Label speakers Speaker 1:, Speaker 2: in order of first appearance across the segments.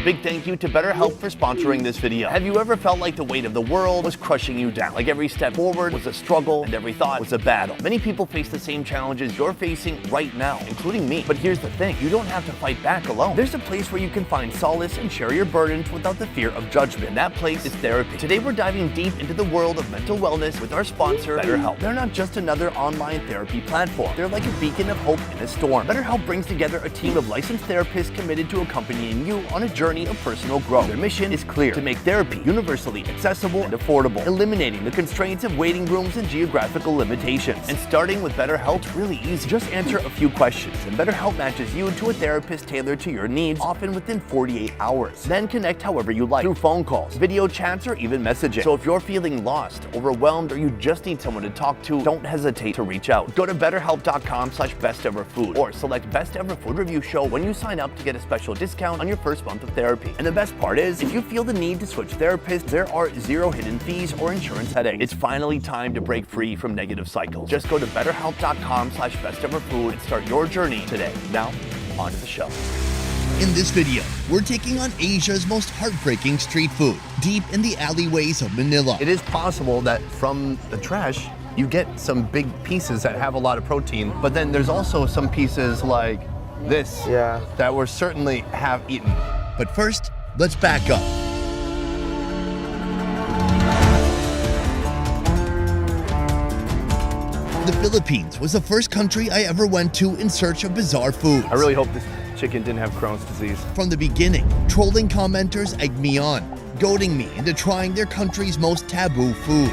Speaker 1: Big thank you to BetterHelp for sponsoring this video. Have you ever felt like the weight of the world was crushing you down? Like every step forward was a struggle and every thought was a battle. Many people face the same challenges you're facing right now, including me. But here's the thing, you don't have to fight back alone. There's a place where you can find solace and share your burdens without the fear of judgment. That place is therapy. Today we're diving deep into the world of mental wellness with our sponsor, BetterHelp. They're not just another online therapy platform. They're like a beacon of hope in a storm. BetterHelp brings together a team of licensed therapists committed to accompanying you on a journey of personal growth. Their mission is clear: to make therapy universally accessible and affordable, eliminating the constraints of waiting rooms and geographical limitations. And starting with BetterHelp is really easy. Just answer a few questions, and BetterHelp matches you to a therapist tailored to your needs, often within 48 hours. Then connect however you like, through phone calls, video chats, or even messaging. So if you're feeling lost, overwhelmed, or you just need someone to talk to, don't hesitate to reach out. Go to betterhelp.com/besteverfood or select Best Ever Food Review Show when you sign up to get a special discount on your first month of therapy. And the best part is, if you feel the need to switch therapists, there are zero hidden fees or insurance headaches. It's finally time to break free from negative cycles. Just go to betterhelp.com/besteverfood and start your journey today. Now, on to the show.
Speaker 2: In this video, we're taking on Asia's most heartbreaking street food, deep in the alleyways of Manila.
Speaker 3: It is possible that from the trash, you get some big pieces that have a lot of protein, but then there's also some pieces like this that we're certainly have eaten.
Speaker 2: But first, let's back up. The Philippines was the first country I ever went to in search of bizarre foods.
Speaker 3: I really hope this chicken didn't have Crohn's disease.
Speaker 2: From the beginning, trolling commenters egged me on, goading me into trying their country's most taboo food.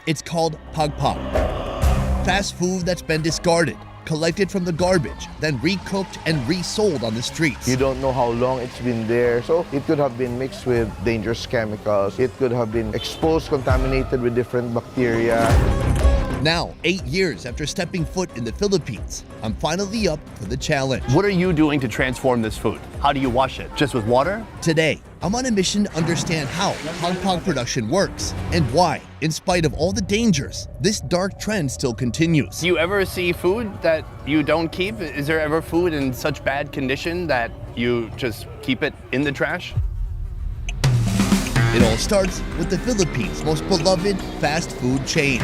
Speaker 2: It's called Pagpag. Fast food that's been discarded, collected from the garbage, then recooked and resold on the streets.
Speaker 4: You don't know how long it's been there, so it could have been mixed with dangerous chemicals. It could have been exposed, contaminated with different bacteria.
Speaker 2: Now, 8 years after stepping foot in the Philippines, I'm finally up for the challenge.
Speaker 1: What are you doing to transform this food? How do you wash it? Just with water?
Speaker 2: Today, I'm on a mission to understand how Pagpag production works and why, in spite of all the dangers, this dark trend still continues.
Speaker 1: Do you ever see food that you don't keep? Is there ever food in such bad condition that you just keep it in the trash?
Speaker 2: It all starts with the Philippines' most beloved fast food chain.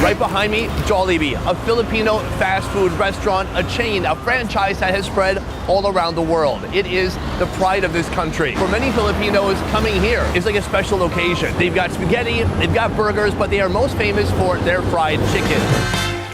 Speaker 1: Right behind me, Jollibee, a Filipino fast food restaurant, a chain, a franchise that has spread all around the world. It is the pride of this country. For many Filipinos, coming here is like a special occasion. They've got spaghetti, they've got burgers, but they are most famous for their fried chicken.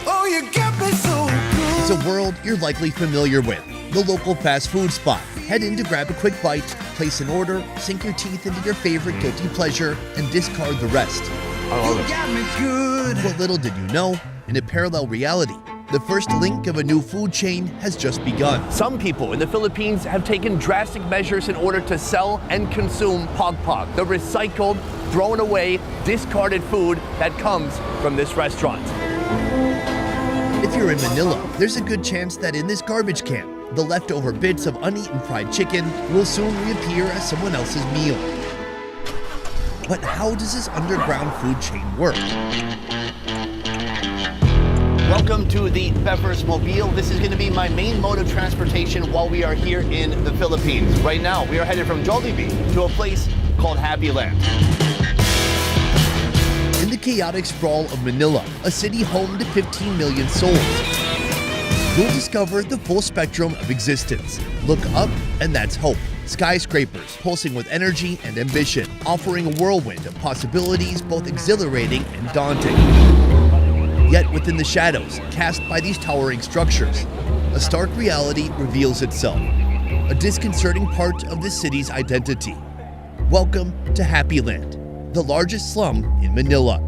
Speaker 2: Oh, you got me so good. It's a world you're likely familiar with, the local fast food spot. Head in to grab a quick bite, place an order, sink your teeth into your favorite guilty pleasure, and discard the rest.
Speaker 4: You
Speaker 2: got me good. What little did you know, in a parallel reality, the first link of a new food chain has just begun.
Speaker 1: Some people in the Philippines have taken drastic measures in order to sell and consume Pagpag, the recycled, thrown away, discarded food that comes from this restaurant.
Speaker 2: If you're in Manila, there's a good chance that in this garbage can, the leftover bits of uneaten fried chicken will soon reappear as someone else's meal. But how does this underground food chain work?
Speaker 1: Welcome to the Bever's Mobile. This is going to be my main mode of transportation while we are here in the Philippines. Right now, we are headed from Jollibee to a place called Happy Land.
Speaker 2: In the chaotic sprawl of Manila, a city home to 15 million souls, you'll discover the full spectrum of existence. Look up, and that's hope. Skyscrapers pulsing with energy and ambition, offering a whirlwind of possibilities both exhilarating and daunting. Yet within the shadows cast by these towering structures, a stark reality reveals itself, a disconcerting part of the city's identity. Welcome to Happy Land, the largest slum in Manila.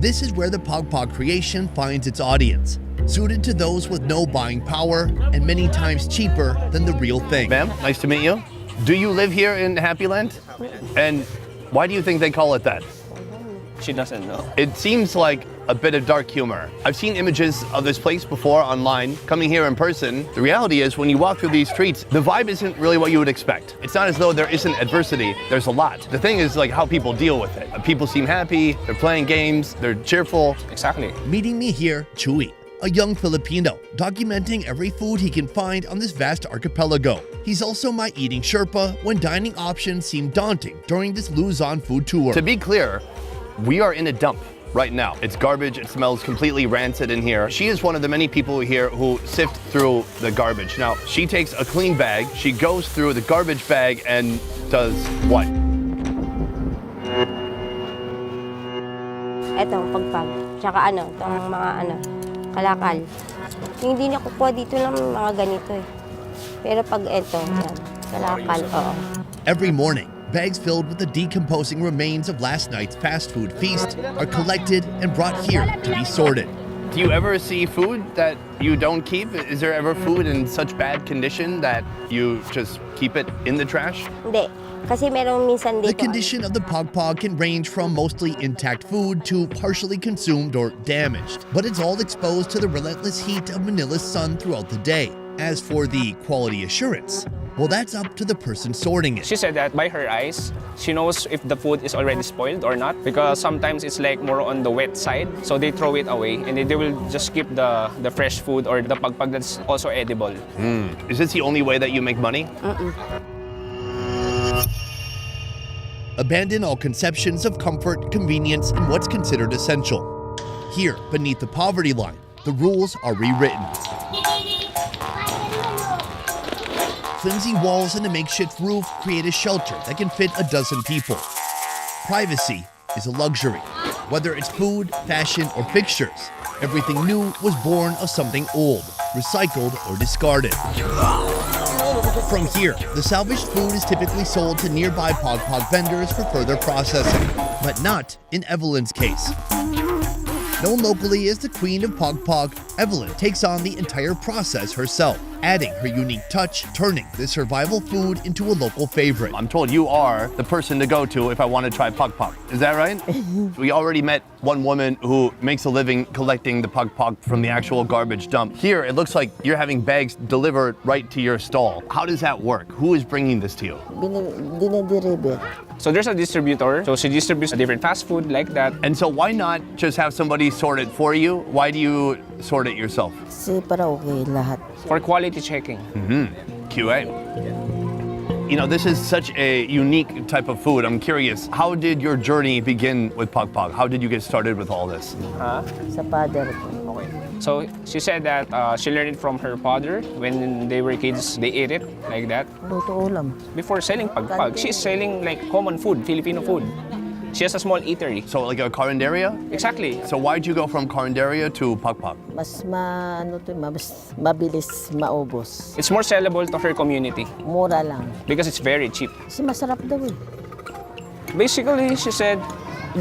Speaker 2: This is where the Pagpag creation finds its audience, suited to those with no buying power and many times cheaper than the real thing.
Speaker 1: Ma'am, nice to meet you. Do you live here in Happy Land? And why do you think they call it that?
Speaker 5: She doesn't know.
Speaker 1: It seems like a bit of dark humor. I've seen images of this place before online. Coming here in person, the reality is when you walk through these streets, the vibe isn't really what you would expect. It's not as though there isn't adversity, there's a lot. The thing is like how people deal with it. People seem happy, they're playing games, they're cheerful.
Speaker 5: Exactly.
Speaker 2: Meeting me here, Chewy, a young Filipino, documenting every food he can find on this vast archipelago. He's also my eating Sherpa when dining options seem daunting during this Luzon food tour.
Speaker 1: To be clear, we are in a dump right now. It's garbage, it smells completely rancid in here. She is one of the many people here who sift through the garbage. Now, she takes a clean bag, she goes through the garbage bag and does what?
Speaker 6: Etong pagpag, tsaka itong mga kalakal. Yung hindi niya kukuha dito ng mga ganito eh. Pero pag eto, yan, kalakal, oo.
Speaker 2: Every morning, bags filled with the decomposing remains of last night's fast food feast are collected and brought here to be sorted.
Speaker 1: Do you ever see food that you don't keep? Is there ever food in such bad condition that you just keep it in the trash?
Speaker 6: Hindi. Kasi merong minsan dito.
Speaker 2: The condition of the pagpag can range from mostly intact food to partially consumed or damaged, but it's all exposed to the relentless heat of Manila's sun throughout the day. As for the quality assurance, well, that's up to the person sorting it.
Speaker 5: She said that by her eyes, she knows if the food is already spoiled or not, because sometimes it's like more on the wet side, so they throw it away and they will just keep the fresh food or the pagpag that's also edible.
Speaker 1: Is this the only way that you make money?
Speaker 2: Abandon all conceptions of comfort, convenience, and what's considered essential. Here, beneath the poverty line, the rules are rewritten. Flimsy walls and a makeshift roof create a shelter that can fit a dozen people. Privacy is a luxury. Whether it's food, fashion, or fixtures, everything new was born of something old, recycled, or discarded. From here, the salvaged food is typically sold to nearby Pagpag vendors for further processing, but not in Evelyn's case. Known locally as the Queen of Pagpag, Evelyn takes on the entire process herself, adding her unique touch, turning this survival food into a local favorite.
Speaker 1: I'm told you are the person to go to if I want to try pagpag. Is that right? We already met one woman who makes a living collecting the pagpag from the actual garbage dump. Here, it looks like you're having bags delivered right to your stall. How does that work? Who is bringing this to you?
Speaker 7: Dinideliver.
Speaker 5: So there's a distributor, so she distributes a different fast food like that.
Speaker 1: And so why not just have somebody sort it for you? Why do you sort it yourself?
Speaker 7: Kasi para okay lahat.
Speaker 5: For quality checking.
Speaker 1: QA. You know, this is such a unique type of food. I'm curious, how did your journey begin with Pagpag? How did you get started with all this?
Speaker 7: Sa father ko.
Speaker 5: Okay. So she said that she learned it from her father. When they were kids, they ate it like that.
Speaker 7: Luto ulam.
Speaker 5: Before selling pagpag, she's selling like common food, Filipino food. She has a small eatery.
Speaker 1: So like a carinderia?
Speaker 5: Exactly.
Speaker 1: So why'd you go from carinderia to Pagpag?
Speaker 7: Mas mabilis maubos.
Speaker 5: It's more sellable to her community
Speaker 7: Mura lang.
Speaker 5: because it's very cheap.
Speaker 7: Kasi masarap daw eh.
Speaker 5: Basically, she said,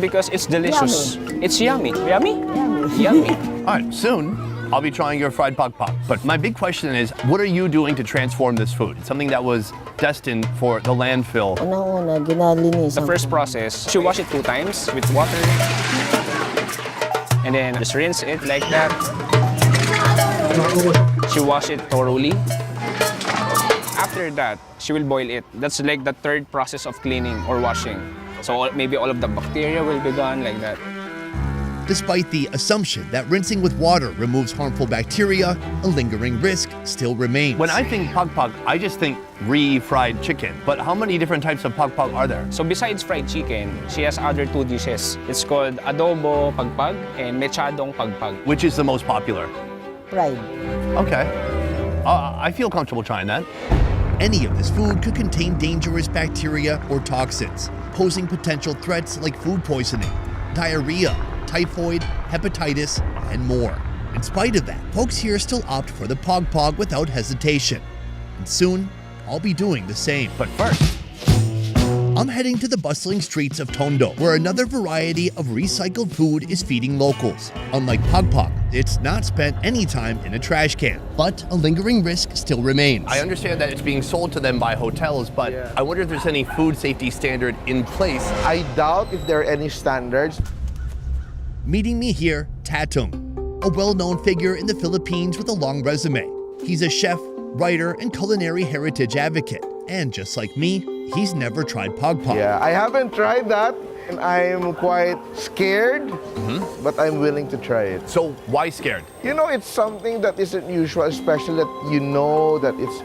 Speaker 5: because it's delicious. It's yummy. Yummy?
Speaker 7: Yummy.
Speaker 5: Yummy.
Speaker 1: All right, soon I'll be trying your fried pagpag. But my big question is, what are you doing to transform this food? It's something that was destined for the landfill.
Speaker 7: Unang-una, ginalinisan.
Speaker 5: The first process, she wash it 2 times with water. And then just rinse it like that. She wash it thoroughly. After that, she will boil it. That's like the 3rd process of cleaning or washing. So maybe all of the bacteria will be gone like that.
Speaker 2: Despite the assumption that rinsing with water removes harmful bacteria, a lingering risk still remains.
Speaker 1: When I think pagpag, I just think refried chicken. But how many different types of pagpag are there?
Speaker 5: So besides fried chicken, she has other 2 dishes. It's called adobo pagpag and mechadong pagpag.
Speaker 1: Which is the most popular?
Speaker 7: Fried.
Speaker 1: Okay. I feel comfortable trying that.
Speaker 2: Any of this food could contain dangerous bacteria or toxins, posing potential threats like food poisoning, diarrhea, typhoid, hepatitis, and more. In spite of that, folks here still opt for the pagpag without hesitation. And soon, I'll be doing the same.
Speaker 1: But first,
Speaker 2: I'm heading to the bustling streets of Tondo, where another variety of recycled food is feeding locals. Unlike pagpag, it's not spent any time in a trash can, but a lingering risk still remains.
Speaker 1: I understand that it's being sold to them by hotels, but I wonder if there's any food safety standard in place.
Speaker 4: I doubt if there are any standards.
Speaker 2: Meeting me here, Tatung, a well-known figure in the Philippines with a long resume. He's a chef, writer, and culinary heritage advocate. And just like me, he's never tried pagpag.
Speaker 4: Yeah, I haven't tried that. And I'm quite scared, but I'm willing to try it.
Speaker 3: So why scared?
Speaker 4: You know, it's something that isn't usual, especially that you know that it's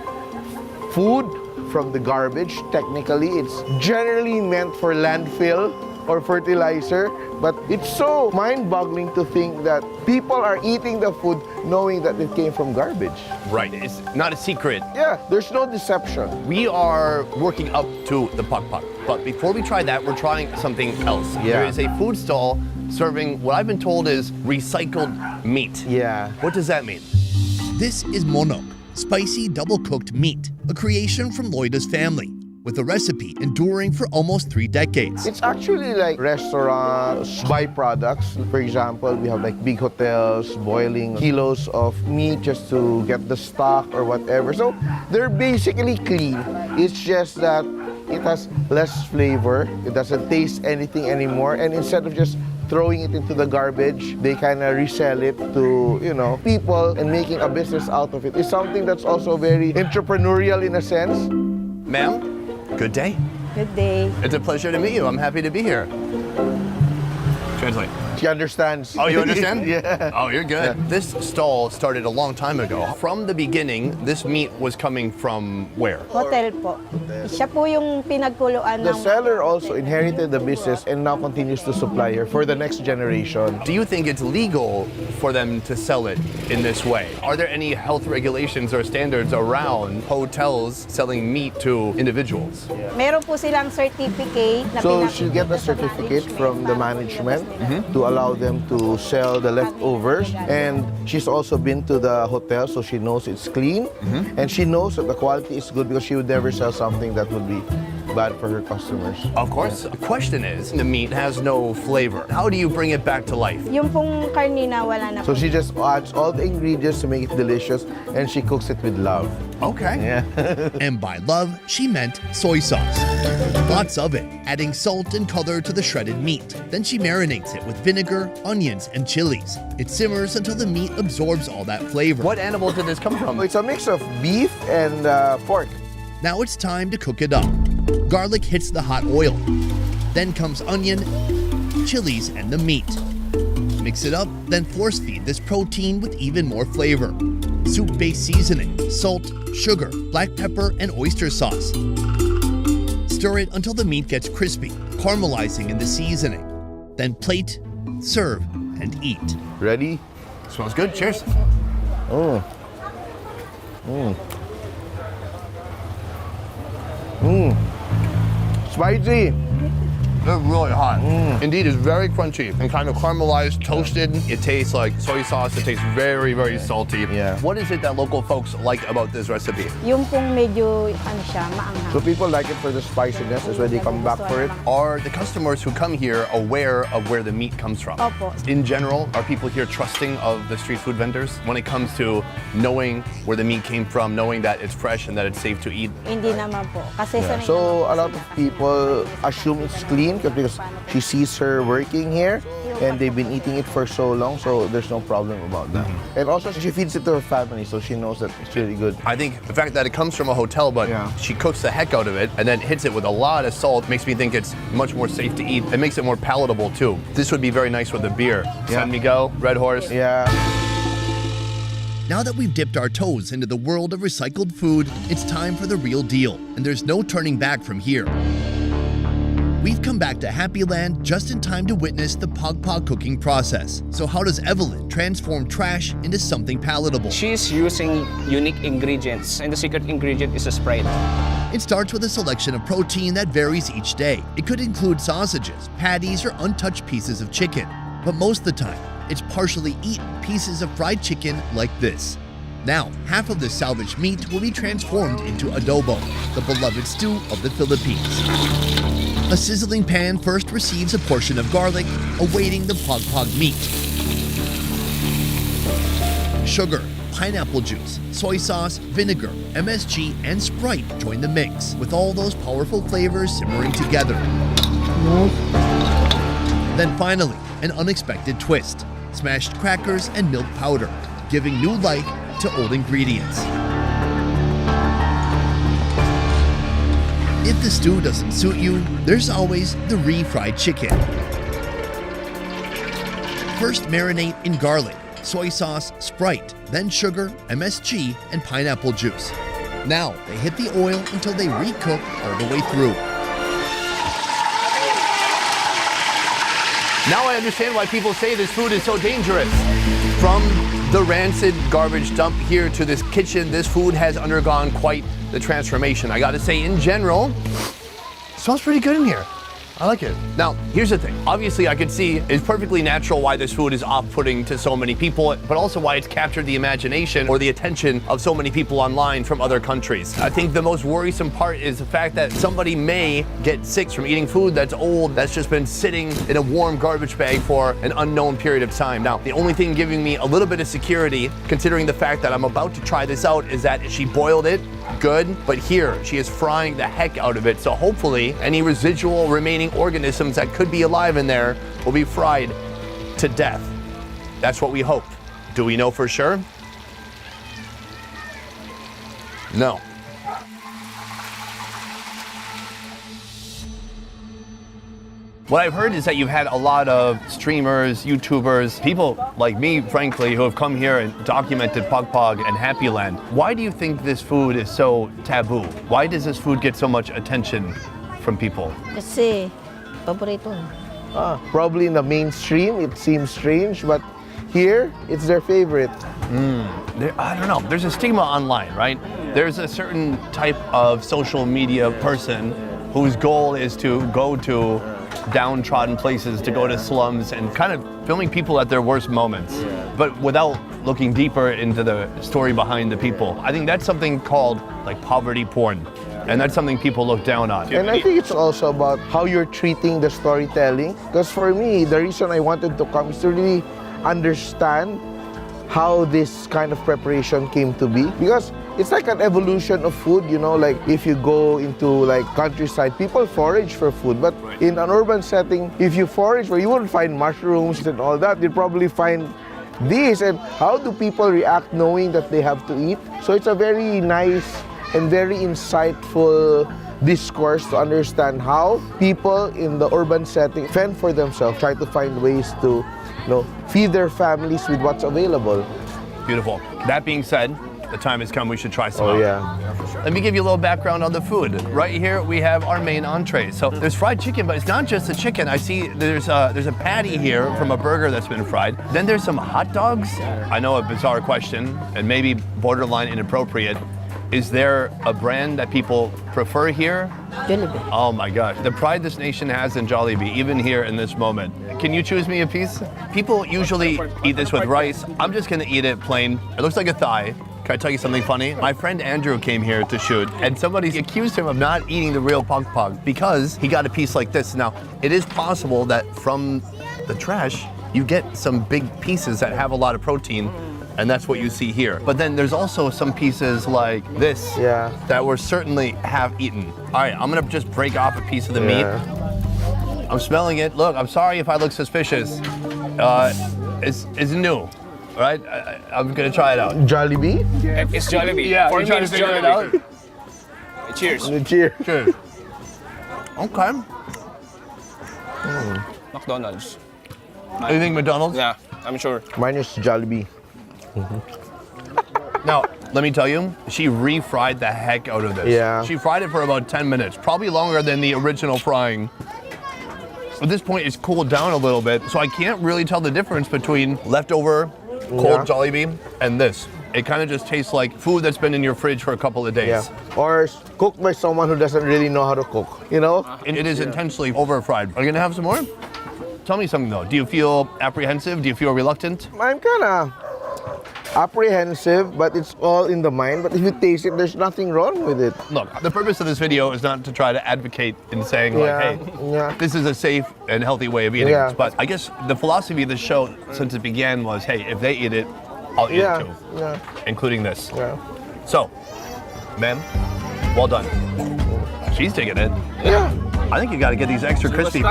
Speaker 4: food from the garbage. Technically, it's generally meant for landfill or fertilizer, but it's so mind-boggling to think that people are eating the food knowing that it came from garbage.
Speaker 3: Right, it's not a secret.
Speaker 4: Yeah, there's no deception.
Speaker 3: We are working up to the Pagpag, but before we try that, we're trying something else.
Speaker 4: Yeah.
Speaker 3: There is a food stall serving what I've been told is recycled meat.
Speaker 4: Yeah.
Speaker 3: What does that mean?
Speaker 2: This is monok, spicy double-cooked meat, a creation from Loida's family, with a recipe enduring for almost 3 decades.
Speaker 4: It's actually like restaurants, byproducts. For example, we have like big hotels boiling kilos of meat just to get the stock or whatever. So they're basically clean. It's just that it has less flavor. It doesn't taste anything anymore. And instead of just throwing it into the garbage, they kind of resell it to, you know, people and making a business out of it. It's something that's also very entrepreneurial in a sense.
Speaker 3: Ma'am, good day.
Speaker 7: Good day.
Speaker 3: It's a pleasure to meet you. I'm happy to be here. Translate.
Speaker 4: She understands.
Speaker 3: Oh, you understand?
Speaker 4: Yeah.
Speaker 3: Oh, you're good. This stall started a long time ago. From the beginning, this meat was coming from where?
Speaker 7: Hotel po. Siya po yung pinagkuluan
Speaker 4: The
Speaker 7: ng...
Speaker 4: seller also inherited the business and now continues to supply her for the next generation.
Speaker 3: Do you think it's legal for them to sell it in this way? Are there any health regulations or standards around hotels selling meat to individuals?
Speaker 7: Meron po silang certificate na
Speaker 4: So
Speaker 7: pinakita
Speaker 4: she'll get a
Speaker 7: sa
Speaker 4: certificate from the management
Speaker 3: Mm-hmm.
Speaker 4: to allow them to sell the leftovers. And she's also been to the hotel, so she knows it's clean.
Speaker 3: Mm-hmm.
Speaker 4: And she knows that the quality is good because she would never sell something that would be bad for her customers.
Speaker 3: Of course. The question is, the meat has no flavor. How do you bring it back to life?
Speaker 7: Yung pong karnina wala na
Speaker 4: So
Speaker 7: po.
Speaker 4: she just adds all the ingredients to make it delicious and she cooks it with love.
Speaker 3: Okay.
Speaker 4: Yeah.
Speaker 2: And by love, she meant soy sauce. Lots of it, adding salt and color to the shredded meat. Then she marinates it with vinegar, onions, and chilies. It simmers until the meat absorbs all that flavor.
Speaker 3: What animal did this come from?
Speaker 4: It's a mix of beef and pork.
Speaker 2: Now it's time to cook it up. Garlic hits the hot oil. Then comes onion, chilies, and the meat. Mix it up, then force feed this protein with even more flavor. Soup-based seasoning, salt, sugar, black pepper, and oyster sauce. Stir it until the meat gets crispy, caramelizing in the seasoning. Then plate, serve, and eat.
Speaker 4: Ready?
Speaker 3: Smells good. Cheers.
Speaker 4: Spicy.
Speaker 3: They're really hot. Indeed, it's very crunchy and kind of caramelized, toasted. It tastes like soy sauce. It tastes very, very salty.
Speaker 4: Yeah.
Speaker 3: What is it that local folks like about this recipe?
Speaker 7: Yung pong medyo, ano siya, maanghang.
Speaker 4: So people like it for the spiciness. That's why they come back for it.
Speaker 3: Are the customers who come here aware of where the meat comes from?
Speaker 7: Opo.
Speaker 3: In general, are people here trusting of the street food vendors when it comes to knowing where the meat came from, knowing that it's fresh and that it's safe to eat?
Speaker 7: Hindi naman po. Kasi sanay
Speaker 4: So
Speaker 7: naman
Speaker 4: a lot
Speaker 7: po
Speaker 4: of
Speaker 7: sila.
Speaker 4: people assume it's clean because she sees her working here and they've been eating it for so long, so there's no problem about that. And also she feeds it to her family, so she knows that it's really good.
Speaker 3: I think the fact that it comes from a hotel, but
Speaker 4: Yeah.
Speaker 3: she cooks the heck out of it and then hits it with a lot of salt, makes me think it's much more safe to eat. It makes it more palatable too. This would be very nice with a beer.
Speaker 4: Yeah.
Speaker 3: San Miguel, Red Horse.
Speaker 4: Yeah.
Speaker 2: Now that we've dipped our toes into the world of recycled food, it's time for the real deal, and there's no turning back from here. We've come back to Happy Land just in time to witness the Pagpag cooking process. So how does Evelyn transform trash into something palatable?
Speaker 5: She's using unique ingredients, and the secret ingredient is a Sprite.
Speaker 2: It starts with a selection of protein that varies each day. It could include sausages, patties, or untouched pieces of chicken. But most of the time, it's partially eaten pieces of fried chicken like this. Now, half of the salvaged meat will be transformed into adobo, the beloved stew of the Philippines. A sizzling pan first receives a portion of garlic, awaiting the pagpag meat. Sugar, pineapple juice, soy sauce, vinegar, MSG, and Sprite join the mix, with all those powerful flavors simmering together. Then finally, an unexpected twist: smashed crackers and milk powder, giving new life to old ingredients. If the stew doesn't suit you, there's always the refried chicken. First marinate in garlic, soy sauce, Sprite, then sugar, MSG, and pineapple juice. Now they hit the oil until they recook all the way through.
Speaker 3: Now I understand why people say this food is so dangerous. From the rancid garbage dump here to this kitchen, this food has undergone quite the transformation. I gotta say, in general, it smells pretty good in here. I like it. Now, here's the thing. Obviously, I could see it's perfectly natural why this food is off-putting to so many people, but also why it's captured the imagination or the attention of so many people online from other countries. I think the most worrisome part is the fact that somebody may get sick from eating food that's old, that's just been sitting in a warm garbage bag for an unknown period of time. Now, the only thing giving me a little bit of security, considering the fact that I'm about to try this out, is that she boiled it good, but here she is frying the heck out of it. So hopefully any residual remaining organisms that could be alive in there will be fried to death. That's what we hope. Do we know for sure? No.
Speaker 1: What I've heard is that you've had a lot of streamers, YouTubers, people like me, frankly, who have come here and documented Pagpag and Happy Land. Why do you think this food is so taboo? Why does this food get so much attention from people?
Speaker 7: Kasi, paborito.
Speaker 4: Probably in the mainstream, it seems strange, but here, it's their favorite.
Speaker 1: I don't know. There's a stigma online, right? There's a certain type of social media person whose goal is to go to downtrodden places, to go to slums and kind of filming people at their worst moments, but without looking deeper into the story behind the people. I think that's something called like poverty porn, and that's something people look down on.
Speaker 4: And I think it's also about how you're treating the storytelling. Because for me, the reason I wanted to come is to really understand how this kind of preparation came to be. Because it's like an evolution of food, you know, like if you go into like countryside, people forage for food. But in an urban setting, if you forage, well, you won't find mushrooms and all that. You'll probably find this. And how do people react knowing that they have to eat? So it's a very nice and very insightful discourse to understand how people in the urban setting fend for themselves, try to find ways to, you know, feed their families with what's available.
Speaker 1: Beautiful. That being said, the time has come, we should try some
Speaker 4: Oh
Speaker 1: out.
Speaker 4: yeah.
Speaker 1: Let me give you a little background on the food. Right here, we have our main entree. So there's fried chicken, but it's not just the chicken. I see there's a patty here from a burger that's been fried. Then there's some hot dogs. I know, a bizarre question, and maybe borderline inappropriate. Is there a brand that people prefer here?
Speaker 7: Jollibee.
Speaker 1: Oh my gosh, the pride this nation has in Jollibee, even here in this moment. Can you choose me a piece? People usually eat this with rice. I'm just gonna eat it plain. It looks like a thigh. Can I tell you something funny? My friend Andrew came here to shoot, and somebody accused him of not eating the real Pagpag because he got a piece like this. Now, it is possible that from the trash, you get some big pieces that have a lot of protein, and that's what you see here. But then there's also some pieces like this that we're certainly have eaten. All right, I'm gonna just break off a piece of the meat. I'm smelling it. Look, I'm sorry if I look suspicious. It's new, right? I'm gonna try it out.
Speaker 4: Jollibee?
Speaker 5: It's Jollibee.
Speaker 1: Yeah,
Speaker 5: For
Speaker 1: you
Speaker 5: me,
Speaker 1: trying to
Speaker 5: it's
Speaker 1: figure it out?
Speaker 5: Jollibee. Cheers.
Speaker 4: Cheers.
Speaker 1: Cheers. Okay.
Speaker 5: McDonald's.
Speaker 1: You think McDonald's?
Speaker 5: Yeah, I'm sure.
Speaker 4: Mine is Jollibee.
Speaker 1: Now, let me tell you, she refried the heck out of this.
Speaker 4: Yeah.
Speaker 1: She fried it for about 10 minutes, probably longer than the original frying. At this point, it's cooled down a little bit, so I can't really tell the difference between leftover cold Jollibee and this. It kind of just tastes like food that's been in your fridge for a couple of days.
Speaker 4: Yeah. Or cooked by someone who doesn't really know how to cook, you know?
Speaker 1: It is intentionally over-fried. Are you gonna have some more? Tell me something though. Do you feel apprehensive? Do you feel reluctant?
Speaker 4: I'm kind of apprehensive, but it's all in the mind. But if you taste it, there's nothing wrong with it.
Speaker 1: Look, the purpose of this video is not to try to advocate in saying like, hey, this is a safe and healthy way of eating this. But I guess the philosophy of the show since it began was, hey, if they eat it, I'll eat it too.
Speaker 4: Yeah.
Speaker 1: Including this.
Speaker 4: Yeah.
Speaker 1: So, ma'am, well done. She's taking it.
Speaker 4: Yeah.
Speaker 1: I think you gotta get these extra crispy.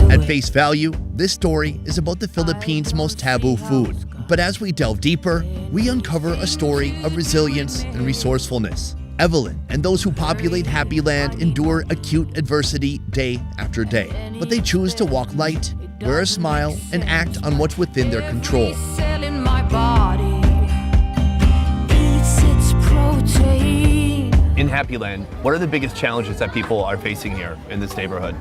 Speaker 2: At face value, this story is about the Philippines' most taboo food. But as we delve deeper, we uncover a story of resilience and resourcefulness. Evelyn and those who populate Happy Land endure acute adversity day after day, but they choose to walk light, wear a smile, and act on what's within their control.
Speaker 8: Selling my body, eats its protein.
Speaker 3: In Happy Land, what are the biggest challenges that people are facing here in this neighborhood?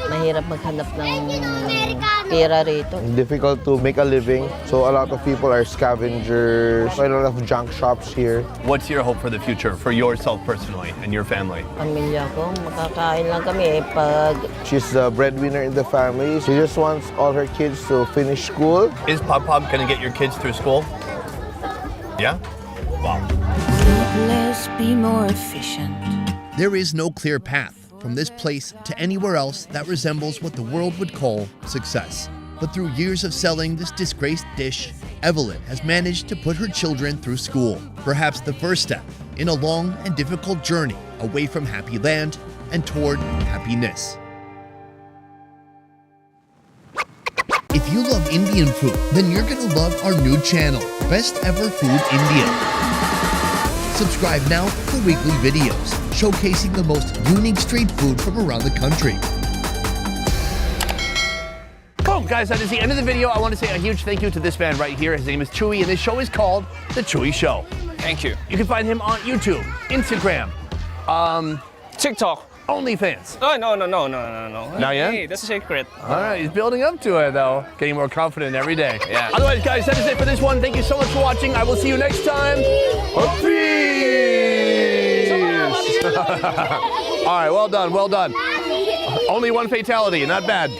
Speaker 7: Mahirap maghanap ng pera rito.
Speaker 4: Difficult to make a living, so a lot of people are scavengers. A lot of junk shops here.
Speaker 3: What's your hope for the future, for yourself personally and your family?
Speaker 7: Pamilya ko, makakain lang kami pag
Speaker 4: She's the breadwinner in the family. She just wants all her kids to finish school.
Speaker 3: Is Pagpag gonna get your kids through school? Yeah? Wow.
Speaker 8: Let's be more efficient.
Speaker 2: There is no clear path from this place to anywhere else that resembles what the world would call success. But through years of selling this disgraced dish, Evelyn has managed to put her children through school, perhaps the first step in a long and difficult journey away from Happy Land and toward happiness. If you love Indian food, then you're gonna love our new channel, Best Ever Food India. Subscribe now for weekly videos showcasing the most unique street food from around the country.
Speaker 3: Boom, guys, that is the end of the video. I want to say a huge thank you to this man right here. His name is Chewy, and his show is called The Chewy Show.
Speaker 5: Thank you.
Speaker 3: You can find him on YouTube, Instagram,
Speaker 5: TikTok.
Speaker 3: OnlyFans.
Speaker 5: Oh, no.
Speaker 3: Not yet?
Speaker 5: Hey, that's a secret.
Speaker 3: All right, he's building up to it, though. Getting more confident every day.
Speaker 5: Yeah.
Speaker 3: Otherwise, guys, that is it for this one. Thank you so much for watching. I will see you next time. Peace! All right, well done. Only one fatality, not bad.